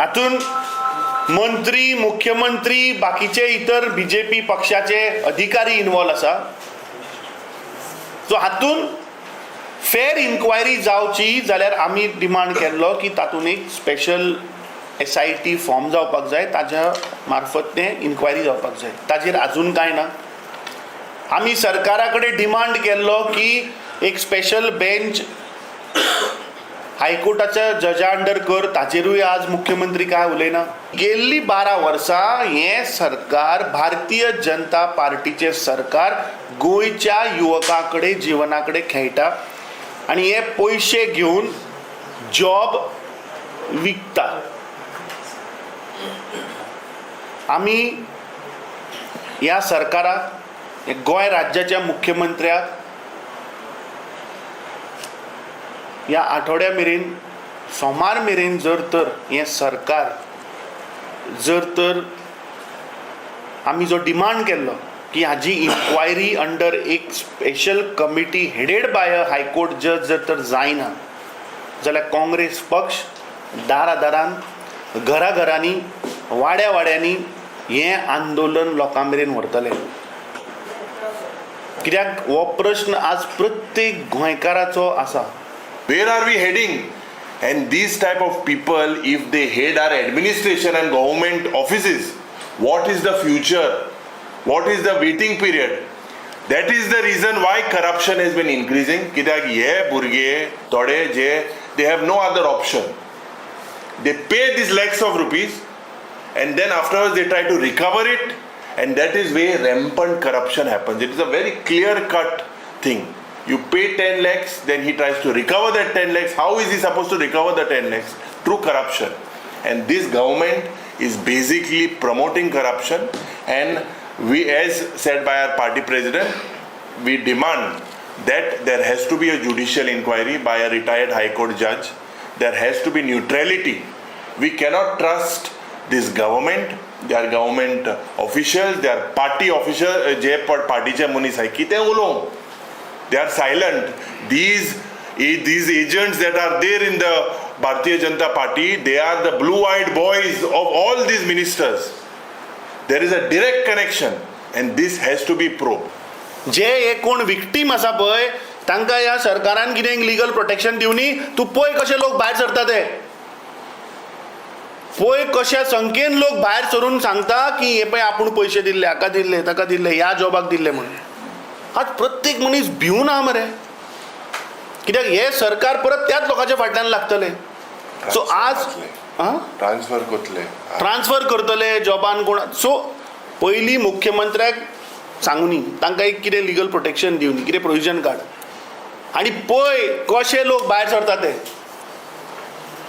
हातून मंत्री, मुख्यमंत्री, बाकीचे इतर बीजेपी पक्षाचे अधिकारी इन्वॉल्व आसा. सो हातून फेर इन्क्वायरी जावची जाल्यार आमी डिमांड केल्लो की तातूंत एक स्पेशल SIT फॉर्म जावपाक जाय, ताज्या मार्फत तें इन्क्वायरी जावपाक जाय. ताजेर अजून कांय ना. आमी सरकारा कडेन डिमांड केल्लो की एक स्पेशल बेंच हायकोर्टाच्या जजा अंडर कर, ताजेरूय आज मुख्यमंत्री काय उलयना. गेल्ली 12 वर्सां हें सरकार, भारतीय जनता पार्टीचें सरकार गोंयच्या युवकां कडेन, जिवना कडेन खेळटा आनी हे पयशे घेवन जॉब विकता. आमी ह्या सरकाराक, गोंय राज्याच्या मुख्यमंत्र्याक ह्या आठवड्या मेरेन, सोमार मेरेन जर तर हें सरकार, जर तर आमी जो डिमांड केल्लो की हाजी इन्क्वायरी अंडर एक special committee headed by a high court जज जर तर जायना जाल्यार काँग्रेस पक्ष दारादारान, घराघरांनी, वाड्या वाड्यांनी हें आंदोलन लोकां मेरेन व्हरतले. कित्याक हो प्रश्न आज प्रत्येक गोंयकाराचो आसा. Where are we heading? And these type of people, if they head our administration and government offices, what is the future? What is the waiting period? That is the reason why corruption has been increasing. कित्याक हे भुरगे थोडे जे they have no other option. They pay these lakhs of rupees and then afterwards they try to recover it, and that is where rampant corruption happens. It is a very clear cut thing. You pay 10 lakhs, then he tries to recover that 10 lakhs. How is he supposed to recover the 10 lakhs? Through corruption. And this government is basically promoting corruption. And we, as said by our party president, we demand that there has to be a judicial inquiry by a retired high court judge. There has to be neutrality. We cannot trust this government. They are government officials, they are party officials, जे partyचे मनीस आहे कितें उलोवंक. They are silent. These agents that are there in the Bharatiya Janata Party, they are the blue-eyed boys of all these ministers. There is a direct connection, and this has to be probed. जे एक कोण victim आसा पळय तांकां ह्या सरकारान कितें legal protection दिवनी. तूं पळय कशे लोक भायर सरता ते, पळय कशा संख्येन लोक भायर सरून सांगता की हे पळय आपूण पयशे दिल्ले, हाका दिल्ले, ताका दिल्ले, ह्या जॉबाक दिल्ले म्हणून. आज प्रत्येक मनीस भिवन आहा मरे, कित्याक हे सरकार परत त्याच लोकांच्या फाटल्यान लागतले. सो आज ट्रान्सफर करतले जॉबान कोण. सो पयलीं मुख्यमंत्र्याक सांगुनी, तांकां एक कितें लिगल प्रोटेक्शन दिवनी, कितें प्रोविजन काड, आनी पळय कशे लोक भायर सरता ते.